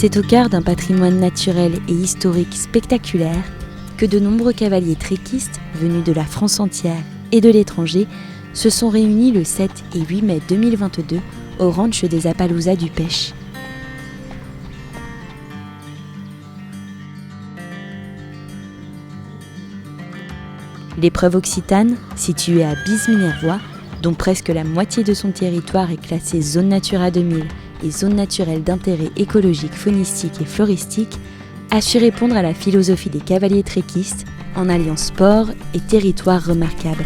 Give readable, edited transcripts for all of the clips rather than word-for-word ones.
C'est au cœur d'un patrimoine naturel et historique spectaculaire que de nombreux cavaliers trekistes venus de la France entière et de l'étranger se sont réunis le 7 et 8 mai 2022 au ranch des Appaloosas du Pech. L'épreuve occitane, située à Bise-Minervois, dont presque la moitié de son territoire est classée zone Natura 2000 et zone naturelle d'intérêt écologique, faunistique et floristique, a su répondre à la philosophie des cavaliers trekistes en alliant sport et territoire remarquable.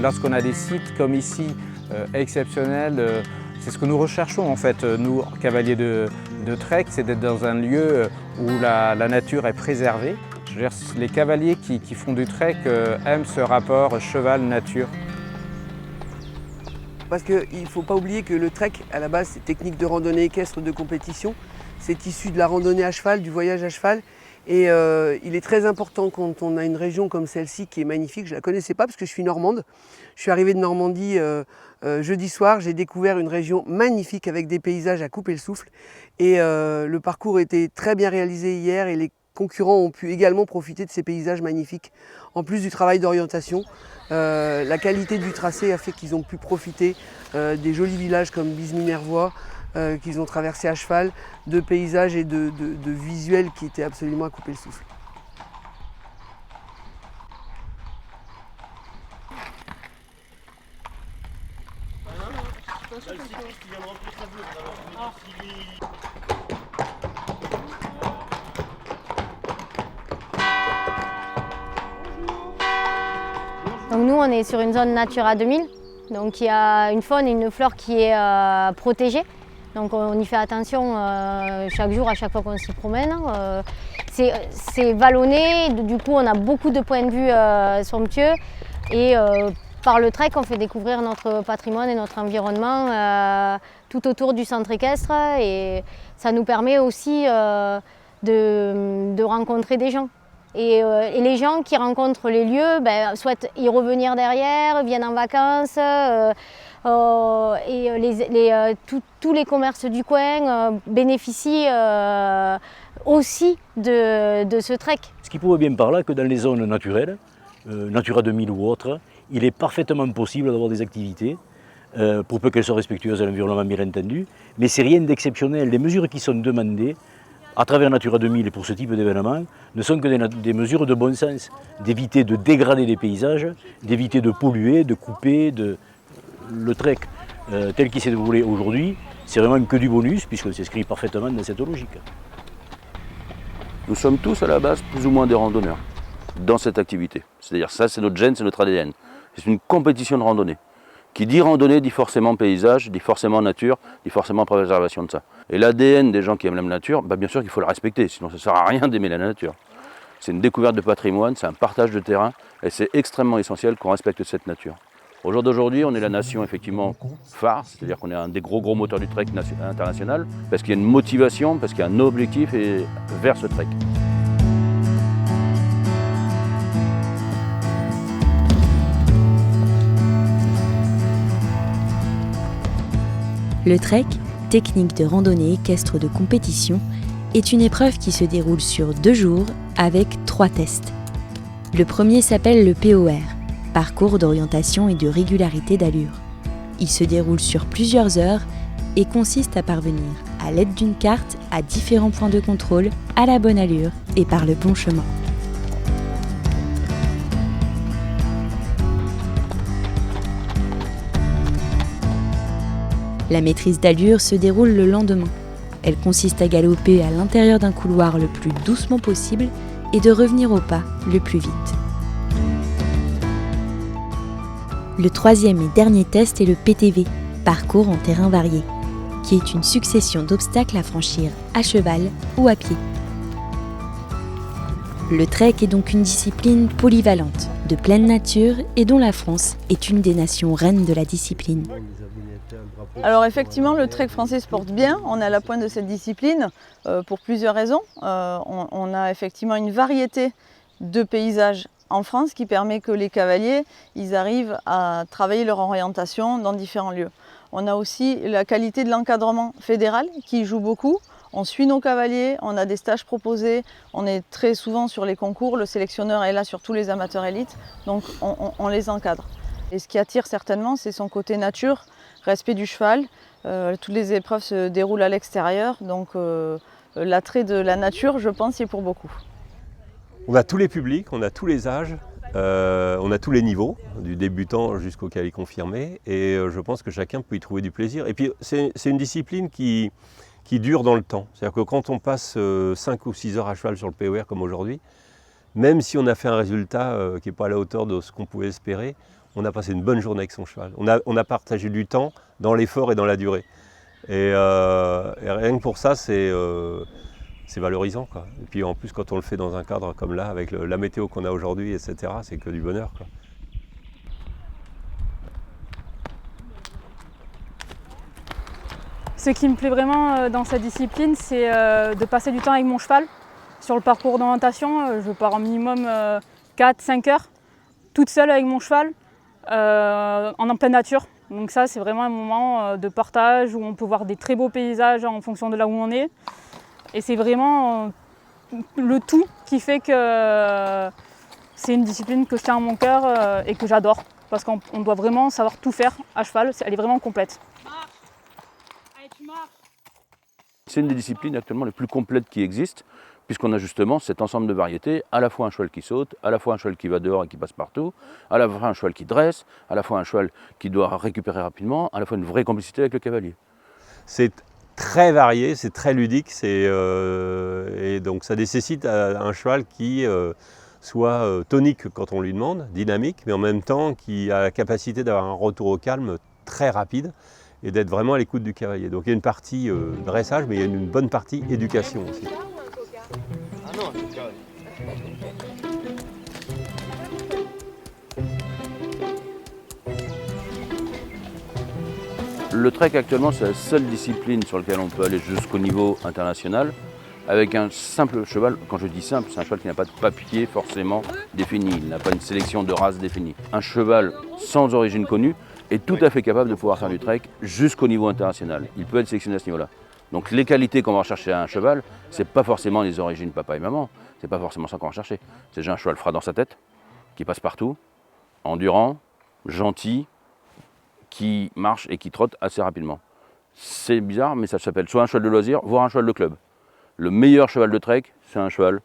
Lorsqu'on a des sites comme ici exceptionnels, c'est ce que nous recherchons en fait, nous cavaliers de trek, c'est d'être dans un lieu où la nature est préservée. Je veux dire, les cavaliers qui font du trek aiment ce rapport cheval-nature. Parce qu'il ne faut pas oublier que le trek, à la base, c'est technique de randonnée équestre de compétition. C'est issu de la randonnée à cheval, du voyage à cheval. Et il est très important quand on a une région comme celle-ci qui est magnifique. Je ne la connaissais pas parce que je suis normande. Je suis arrivé de Normandie jeudi soir. J'ai découvert une région magnifique avec des paysages à couper le souffle. Et le parcours était très bien réalisé hier et les concurrents ont pu également profiter de ces paysages magnifiques. En plus du travail d'orientation, la qualité du tracé a fait qu'ils ont pu profiter des jolis villages comme Bise-Minervois, qu'ils ont traversé à cheval, de paysages et de visuels qui étaient absolument à couper le souffle. Donc nous, on est sur une zone Natura 2000, donc il y a une faune et une flore qui est protégée. Donc on y fait attention chaque jour, à chaque fois qu'on s'y promène. C'est vallonné, du coup on a beaucoup de points de vue somptueux et par le trek on fait découvrir notre patrimoine et notre environnement tout autour du centre équestre et ça nous permet aussi de rencontrer des gens. Et les gens qui rencontrent les lieux souhaitent y revenir derrière, viennent en vacances. Tous les commerces du coin bénéficient aussi de ce trek. Ce qui prouve bien par là que dans les zones naturelles, Natura 2000 ou autres, il est parfaitement possible d'avoir des activités, pour peu qu'elles soient respectueuses de l'environnement bien entendu, mais c'est rien d'exceptionnel. Les mesures qui sont demandées à travers Natura 2000 et pour ce type d'événement ne sont que des mesures de bon sens, d'éviter de dégrader les paysages, d'éviter de polluer, de couper. Le trek tel qu'il s'est déroulé aujourd'hui, c'est vraiment que du bonus puisqu'on s'inscrit parfaitement dans cette logique. Nous sommes tous à la base plus ou moins des randonneurs dans cette activité. C'est-à-dire ça, c'est notre gène, c'est notre ADN. C'est une compétition de randonnée. Qui dit randonnée dit forcément paysage, dit forcément nature, dit forcément préservation de ça. Et l'ADN des gens qui aiment la nature, bien sûr qu'il faut le respecter, sinon ça ne sert à rien d'aimer la nature. C'est une découverte de patrimoine, c'est un partage de terrain, et c'est extrêmement essentiel qu'on respecte cette nature. Au jour d'aujourd'hui, on est la nation effectivement phare, c'est-à-dire qu'on est un des gros moteurs du trek international, parce qu'il y a une motivation, parce qu'il y a un objectif vers ce trek. Le trek, technique de randonnée équestre de compétition, est une épreuve qui se déroule sur 2 jours avec 3 tests. Le premier s'appelle le POR, parcours d'orientation et de régularité d'allure. Il se déroule sur plusieurs heures et consiste à parvenir, à l'aide d'une carte, à différents points de contrôle, à la bonne allure et par le bon chemin. La maîtrise d'allure se déroule le lendemain. Elle consiste à galoper à l'intérieur d'un couloir le plus doucement possible et de revenir au pas le plus vite. Le troisième et dernier test est le PTV, parcours en terrain varié, qui est une succession d'obstacles à franchir à cheval ou à pied. Le trek est donc une discipline polyvalente, de pleine nature et dont la France est une des nations reines de la discipline. Alors effectivement, le trek français se porte bien. On est à la pointe de cette discipline pour plusieurs raisons. On a effectivement une variété de paysages en France qui permet que les cavaliers ils arrivent à travailler leur orientation dans différents lieux. On a aussi la qualité de l'encadrement fédéral qui joue beaucoup. On suit nos cavaliers, on a des stages proposés, on est très souvent sur les concours, le sélectionneur est là sur tous les amateurs élites, donc on les encadre. Et ce qui attire certainement, c'est son côté nature, respect du cheval. Toutes les épreuves se déroulent à l'extérieur, donc l'attrait de la nature, je pense, y est pour beaucoup. On a tous les publics, on a tous les âges, on a tous les niveaux, du débutant jusqu'au cavalier confirmé, et je pense que chacun peut y trouver du plaisir. Et puis c'est une discipline qui dure dans le temps. C'est-à-dire que quand on passe 5 ou 6 heures à cheval sur le POR comme aujourd'hui, même si on a fait un résultat qui n'est pas à la hauteur de ce qu'on pouvait espérer, on a passé une bonne journée avec son cheval. On a partagé du temps dans l'effort et dans la durée. Et rien que pour ça, c'est valorisant, quoi. Et puis en plus, quand on le fait dans un cadre comme là, avec la météo qu'on a aujourd'hui, etc., c'est que du bonheur, quoi. Ce qui me plaît vraiment dans cette discipline, c'est de passer du temps avec mon cheval. Sur le parcours d'orientation, je pars en minimum 4-5 heures, toute seule avec mon cheval, en pleine nature. Donc ça, c'est vraiment un moment de partage où on peut voir des très beaux paysages en fonction de là où on est. Et c'est vraiment le tout qui fait que c'est une discipline que je tiens à mon cœur et que j'adore. Parce qu'on doit vraiment savoir tout faire à cheval, elle est vraiment complète. C'est une des disciplines actuellement les plus complètes qui existent, puisqu'on a justement cet ensemble de variétés, à la fois un cheval qui saute, à la fois un cheval qui va dehors et qui passe partout, à la fois un cheval qui dresse, à la fois un cheval qui doit récupérer rapidement, à la fois une vraie complicité avec le cavalier. C'est très varié, c'est très ludique, et donc ça nécessite un cheval qui soit tonique quand on lui demande, dynamique, mais en même temps qui a la capacité d'avoir un retour au calme très rapide et d'être vraiment à l'écoute du cavalier. Donc il y a une partie dressage, mais il y a une bonne partie éducation aussi. Le trek actuellement, c'est la seule discipline sur laquelle on peut aller jusqu'au niveau international avec un simple cheval. Quand je dis simple, c'est un cheval qui n'a pas de papier forcément défini, il n'a pas une sélection de races définie. Un cheval sans origine connue est tout à fait capable de pouvoir faire du trek jusqu'au niveau international. Il peut être sélectionné à ce niveau-là. Donc les qualités qu'on va rechercher à un cheval, c'est pas forcément les origines papa et maman, c'est pas forcément ça qu'on va chercher. C'est déjà un cheval froid dans sa tête, qui passe partout, endurant, gentil, qui marche et qui trotte assez rapidement. C'est bizarre, mais ça s'appelle soit un cheval de loisir, voire un cheval de club. Le meilleur cheval de trek, c'est un cheval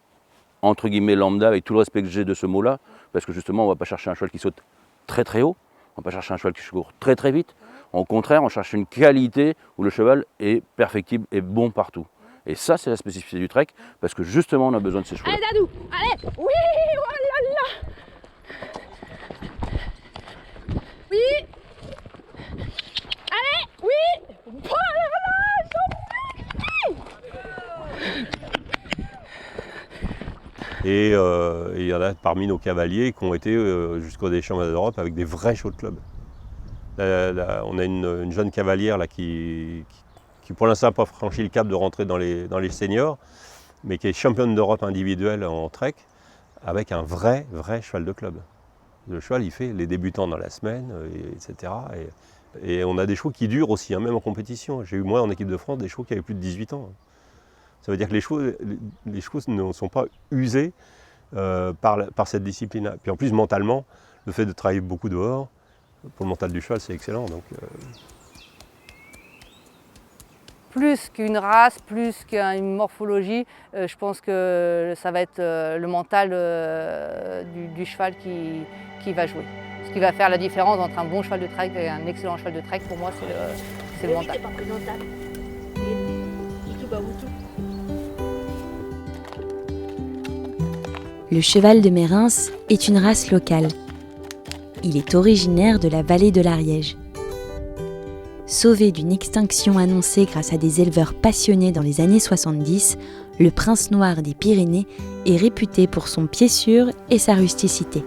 entre guillemets lambda, avec tout le respect que j'ai de ce mot-là, parce que justement, on ne va pas chercher un cheval qui saute très très haut, on ne va pas chercher un cheval qui court très très vite. Au contraire, on cherche une qualité où le cheval est perfectible et bon partout. Et ça, c'est la spécificité du trek, parce que justement, on a besoin de ces chevaux. Allez, Dadou, allez, oui, oh là là. Oui. Allez, oui. Oh là là, Et il y en a parmi nos cavaliers qui ont été jusqu'au des championnats d'Europe avec des vrais chevaux de club. On a une jeune cavalière là, qui pour l'instant n'a pas franchi le cap de rentrer dans les seniors, mais qui est championne d'Europe individuelle en trek avec un vrai cheval de club. Le cheval, il fait les débutants dans la semaine, etc. Et on a des chevaux qui durent aussi, hein, même en compétition. J'ai eu moi en équipe de France des chevaux qui avaient plus de 18 ans. Ça veut dire que les chevaux ne sont pas usés par cette discipline-là. Puis en plus, mentalement, le fait de travailler beaucoup dehors, pour le mental du cheval, c'est excellent. Donc, Plus qu'une race, plus qu'une morphologie, je pense que ça va être le mental du cheval qui va jouer. Ce qui va faire la différence entre un bon cheval de trek et un excellent cheval de trek, pour moi, c'est le mental. Le cheval de Mérins est une race locale. Il est originaire de la vallée de l'Ariège. Sauvé d'une extinction annoncée grâce à des éleveurs passionnés dans les années 70, le prince noir des Pyrénées est réputé pour son pied sûr et sa rusticité,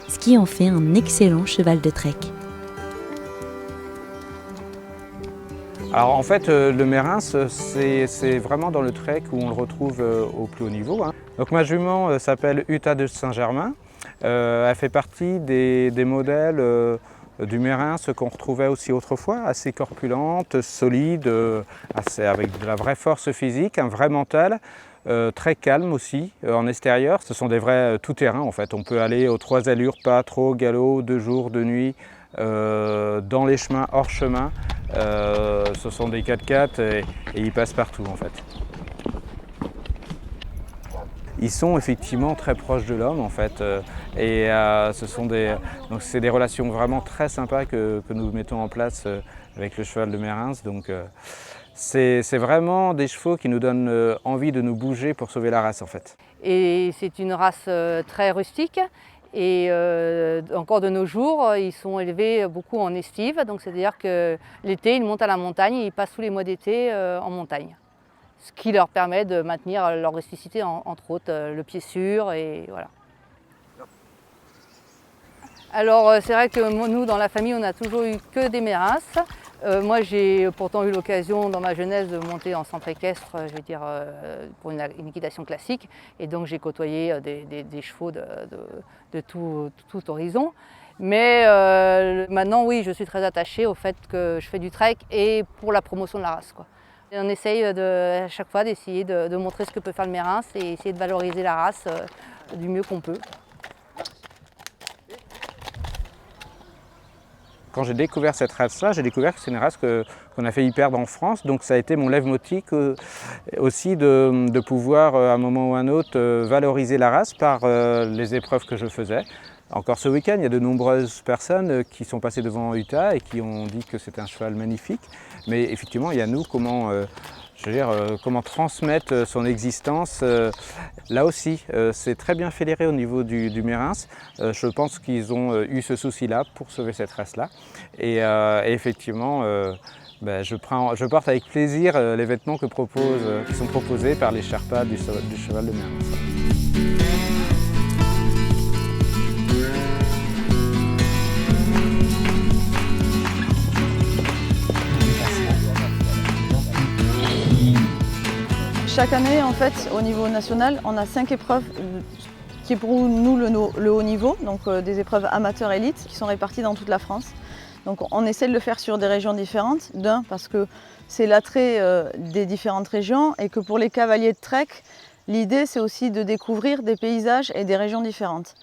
ce qui en fait un excellent cheval de trek. Alors en fait, le Mérins, c'est vraiment dans le trek où on le retrouve au plus haut niveau. Donc ma jument s'appelle Uta de Saint-Germain. Elle fait partie des modèles du Mérins qu'on retrouvait aussi autrefois, assez corpulente, solide, avec de la vraie force physique, un vrai mental, très calme aussi en extérieur. Ce sont des vrais tout-terrain en fait. On peut aller aux 3 allures, pas trop, galop, de jour, de nuit, dans les chemins, hors chemin. Ce sont des 4x4 et ils passent partout en fait. Ils sont effectivement très proches de l'homme en fait et donc c'est des relations vraiment très sympas que nous mettons en place avec le cheval de Mérins. Donc c'est vraiment des chevaux qui nous donnent envie de nous bouger pour sauver la race en fait. Et c'est une race très rustique et encore de nos jours ils sont élevés beaucoup en estive, donc c'est-à-dire que l'été ils montent à la montagne et ils passent tous les mois d'été en montagne. Ce qui leur permet de maintenir leur rusticité, entre autres le pied sûr et voilà. Alors c'est vrai que nous dans la famille on n'a toujours eu que des Mérins. Moi j'ai pourtant eu l'occasion dans ma jeunesse de monter en centre équestre, je veux dire pour une équitation classique, et donc j'ai côtoyé des chevaux de tout horizon. Mais maintenant oui, je suis très attachée au fait que je fais du trek et pour la promotion de la race, quoi. Et on essaye à chaque fois d'essayer de montrer ce que peut faire le Mérins et essayer de valoriser la race du mieux qu'on peut. Quand j'ai découvert cette race-là, j'ai découvert que c'est une race qu'on a failli perdre en France. Donc ça a été mon leitmotiv aussi de pouvoir, à un moment ou à un autre, valoriser la race par les épreuves que je faisais. Encore ce week-end, il y a de nombreuses personnes qui sont passées devant Uta et qui ont dit que c'est un cheval magnifique. Mais effectivement, il y a nous, comment transmettre son existence. Là aussi, c'est très bien fédéré au niveau du Mérins. Je pense qu'ils ont eu ce souci-là pour sauver cette race-là. Et effectivement, je porte avec plaisir les vêtements qui sont proposés par les Sherpas du cheval de Mérins. Chaque année, en fait, au niveau national, on a 5 épreuves qui est pour nous le haut niveau, donc des épreuves amateurs élites qui sont réparties dans toute la France. Donc on essaie de le faire sur des régions différentes, d'un parce que c'est l'attrait des différentes régions et que pour les cavaliers de trek, l'idée c'est aussi de découvrir des paysages et des régions différentes.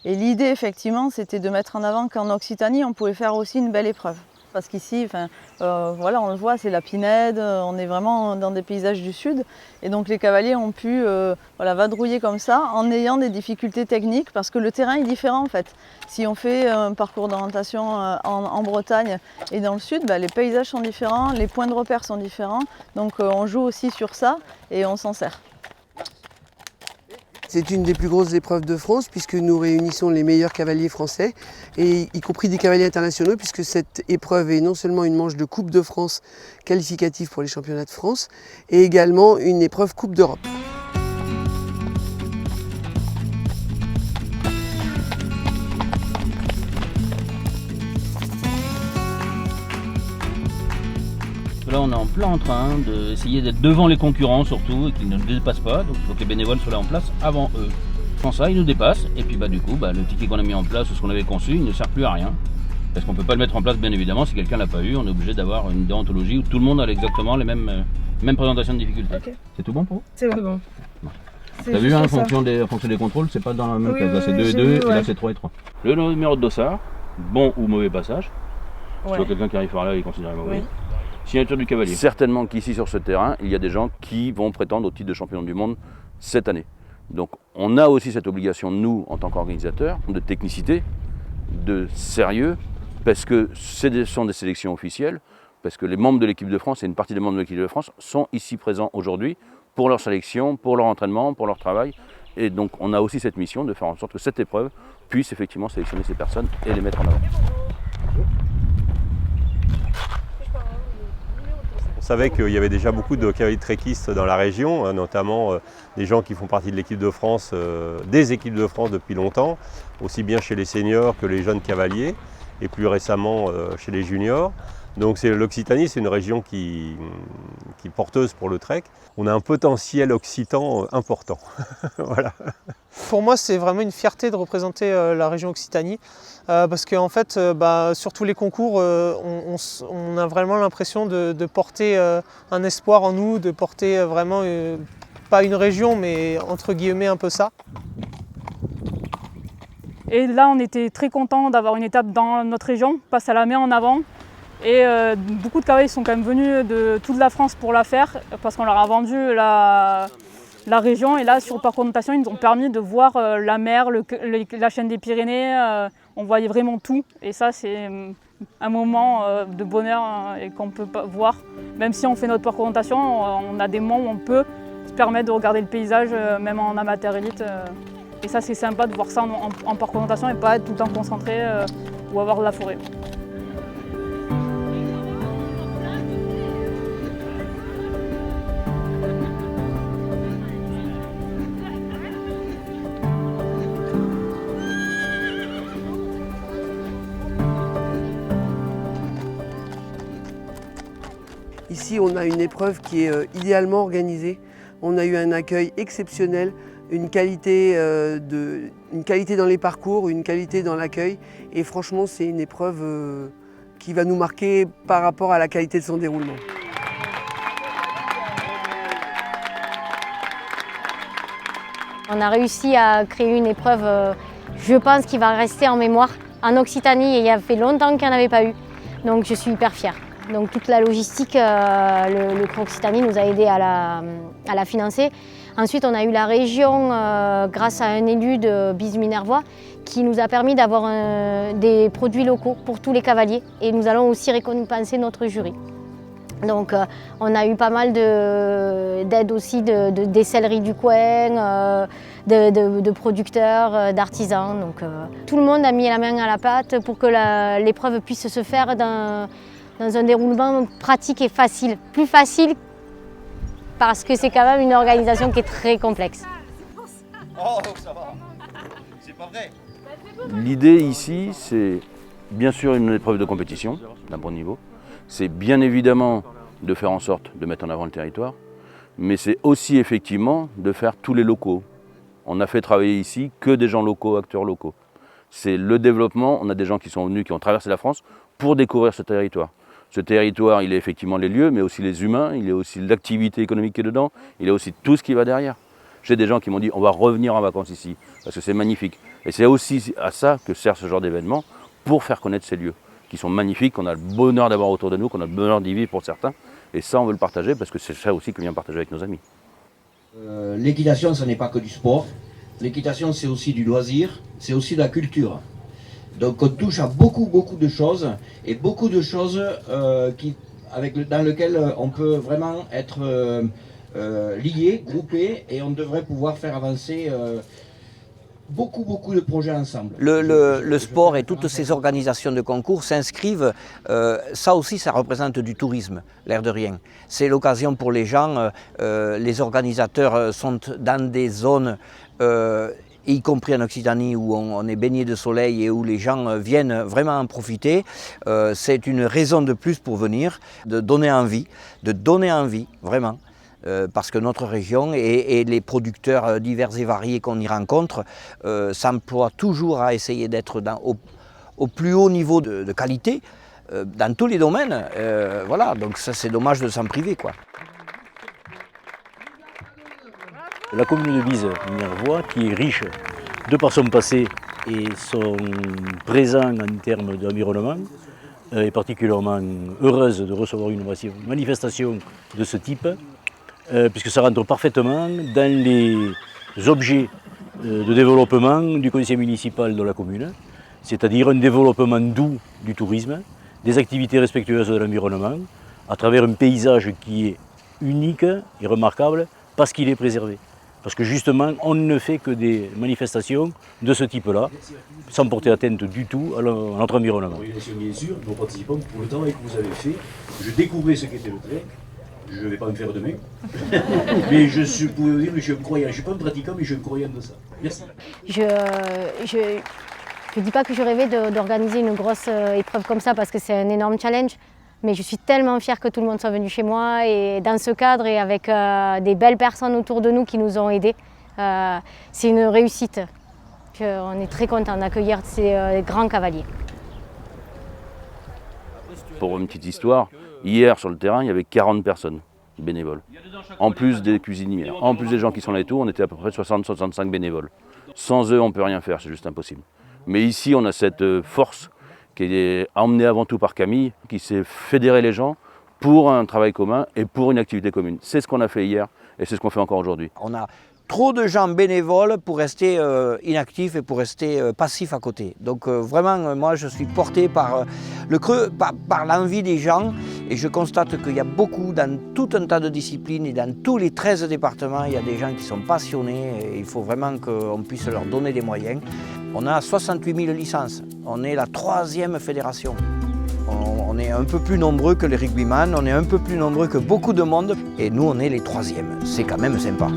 Et l'idée effectivement c'était de mettre en avant qu'en Occitanie on pouvait faire aussi une belle épreuve. Parce qu'ici, voilà, on le voit, c'est la pinède, on est vraiment dans des paysages du sud. Et donc les cavaliers ont pu vadrouiller comme ça en ayant des difficultés techniques parce que le terrain est différent en fait. Si on fait un parcours d'orientation en Bretagne et dans le sud, les paysages sont différents, les points de repère sont différents. Donc on joue aussi sur ça et on s'en sert. C'est une des plus grosses épreuves de France puisque nous réunissons les meilleurs cavaliers français, et y compris des cavaliers internationaux, puisque cette épreuve est non seulement une manche de Coupe de France qualificative pour les championnats de France, et également une épreuve Coupe d'Europe. Là, on est en plein train d'essayer d'être devant les concurrents surtout et qu'ils ne nous dépassent pas. Donc il faut que les bénévoles soient là en place avant eux. Sans ça, ils nous dépassent. Et puis du coup, le ticket qu'on a mis en place ou ce qu'on avait conçu, il ne sert plus à rien. Parce qu'on ne peut pas le mettre en place, bien évidemment, si quelqu'un ne l'a pas eu. On est obligé d'avoir une déontologie où tout le monde a exactement les mêmes présentations de difficultés. Okay. C'est tout bon pour vous? C'est bon. T'as vu, en fonction des contrôles, c'est pas dans la même case. Là, c'est 2 et 2, et là, c'est 3 et 3. Le numéro de dossard, bon ou mauvais passage. Si tu vois quelqu'un qui arrive par là, il est considéré mauvais. Oui. Signature du cavalier. Certainement qu'ici sur ce terrain, il y a des gens qui vont prétendre au titre de champion du monde cette année. Donc on a aussi cette obligation, nous, en tant qu'organisateurs, de technicité, de sérieux, parce que ce sont des sélections officielles, parce que les membres de l'équipe de France et une partie des membres de l'équipe de France sont ici présents aujourd'hui pour leur sélection, pour leur entraînement, pour leur travail. Et donc on a aussi cette mission de faire en sorte que cette épreuve puisse effectivement sélectionner ces personnes et les mettre en avant. On savait qu'il y avait déjà beaucoup de cavaliers trekistes dans la région, notamment des gens qui font partie de l'équipe de France, des équipes de France depuis longtemps, aussi bien chez les seniors que les jeunes cavaliers, et plus récemment chez les juniors. Donc l'Occitanie, c'est une région qui est porteuse pour le trek. On a un potentiel occitan important. Voilà. Pour moi, c'est vraiment une fierté de représenter la région Occitanie parce qu'en fait, sur tous les concours, on a vraiment l'impression de porter un espoir en nous, de porter vraiment, pas une région, mais entre guillemets un peu ça. Et là, on était très contents d'avoir une étape dans notre région, passe à la met en avant. Et beaucoup de cavaliers sont quand même venus de toute la France pour la faire parce qu'on leur a vendu la région. Et là, sur le parcours de natation, ils nous ont permis de voir la mer, la chaîne des Pyrénées. On voyait vraiment tout. Et ça, c'est un moment de bonheur et qu'on peut pas voir. Même si on fait notre parcours de natation, on a des moments où on peut se permettre de regarder le paysage, même en amateur élite. Et ça, c'est sympa de voir ça en parcours de natation et pas être tout le temps concentré ou avoir de la forêt. Ici, on a une épreuve qui est idéalement organisée. On a eu un accueil exceptionnel, une qualité dans les parcours, une qualité dans l'accueil. Et franchement, c'est une épreuve qui va nous marquer par rapport à la qualité de son déroulement. On a réussi à créer une épreuve, je pense, qui va rester en mémoire en Occitanie. Et il y a fait longtemps qu'il n'y en avait pas eu. Donc je suis hyper fière. Donc toute la logistique, le CRO Occitanie nous a aidé à la financer. Ensuite, on a eu la région, grâce à un élu de Bise-Minervois, qui nous a permis d'avoir des produits locaux pour tous les cavaliers. Et nous allons aussi récompenser notre jury. Donc on a eu pas mal d'aides aussi des selleries du coin, de producteurs, d'artisans. Donc tout le monde a mis la main à la pâte pour que l'épreuve puisse se faire dans un déroulement pratique et facile. Plus facile parce que c'est quand même une organisation qui est très complexe. Oh, ça va. C'est pas vrai. L'idée ici, c'est bien sûr une épreuve de compétition d'un bon niveau. C'est bien évidemment de faire en sorte de mettre en avant le territoire, mais c'est aussi effectivement de faire tous les locaux. On a fait travailler ici que des gens locaux, acteurs locaux. C'est le développement, on a des gens qui sont venus, qui ont traversé la France pour découvrir ce territoire. Ce territoire, il est effectivement les lieux, mais aussi les humains, il est aussi l'activité économique qui est dedans, il est aussi tout ce qui va derrière. J'ai des gens qui m'ont dit on va revenir en vacances ici, parce que c'est magnifique. Et c'est aussi à ça que sert ce genre d'événement, pour faire connaître ces lieux, qui sont magnifiques, qu'on a le bonheur d'avoir autour de nous, qu'on a le bonheur d'y vivre pour certains. Et ça, on veut le partager, parce que c'est ça aussi que vient partager avec nos amis. L'équitation, ce n'est pas que du sport. L'équitation, c'est aussi du loisir, c'est aussi de la culture. Donc on touche à beaucoup de choses, et beaucoup de choses dans lesquelles on peut vraiment être liés, groupés, et on devrait pouvoir faire avancer beaucoup de projets ensemble. Le sport et toutes ces organisations de concours s'inscrivent, ça aussi ça représente du tourisme, l'air de rien. C'est l'occasion pour les gens, les organisateurs sont dans des zones, y compris en Occitanie où on est baigné de soleil et où les gens viennent vraiment en profiter. C'est une raison de plus pour venir, de donner envie, vraiment. Parce que notre région et les producteurs divers et variés qu'on y rencontre s'emploient toujours à essayer d'être au plus haut niveau de qualité dans tous les domaines. Voilà, donc ça c'est dommage de s'en priver, quoi. La commune de Bise-Minervois, qui est riche de par son passé et son présent en termes d'environnement, est particulièrement heureuse de recevoir une manifestation de ce type, puisque ça rentre parfaitement dans les objets de développement du conseil municipal de la commune, c'est-à-dire un développement doux du tourisme, des activités respectueuses de l'environnement, à travers un paysage qui est unique et remarquable parce qu'il est préservé. Parce que justement, on ne fait que des manifestations de ce type-là, sans porter atteinte du tout à notre environnement. Bien sûr, nos participants, pour le travail que vous avez fait, je découvrais ce qu'était le trek. Je ne vais pas me faire demain, mais je pouvais vous dire que je suis un croyant. Je ne suis pas un pratiquant, mais je suis un croyant de ça. Merci. Je ne dis pas que je rêvais d'organiser une grosse épreuve comme ça parce que c'est un énorme challenge. Mais je suis tellement fière que tout le monde soit venu chez moi et dans ce cadre et avec des belles personnes autour de nous qui nous ont aidés. C'est une réussite. On est très content d'accueillir ces grands cavaliers. Pour une petite histoire, hier sur le terrain, il y avait 40 personnes bénévoles. En plus des cuisinières, en plus des gens qui sont là et tout, on était à peu près 60-65 bénévoles. Sans eux, on ne peut rien faire, c'est juste impossible. Mais ici, on a cette force qui est emmenée avant tout par Camille, qui s'est fédérer les gens pour un travail commun et pour une activité commune. C'est ce qu'on a fait hier et c'est ce qu'on fait encore aujourd'hui. On a trop de gens bénévoles pour rester inactifs et pour rester passifs à côté. Donc vraiment, moi je suis porté par le creux, par l'envie des gens et je constate qu'il y a beaucoup, dans tout un tas de disciplines et dans tous les 13 départements, il y a des gens qui sont passionnés et il faut vraiment qu'on puisse leur donner des moyens. On a 68 000 licences, on est la 3e fédération. On est un peu plus nombreux que les rugbyman, on est un peu plus nombreux que beaucoup de monde et nous on est les 3e. C'est quand même sympa.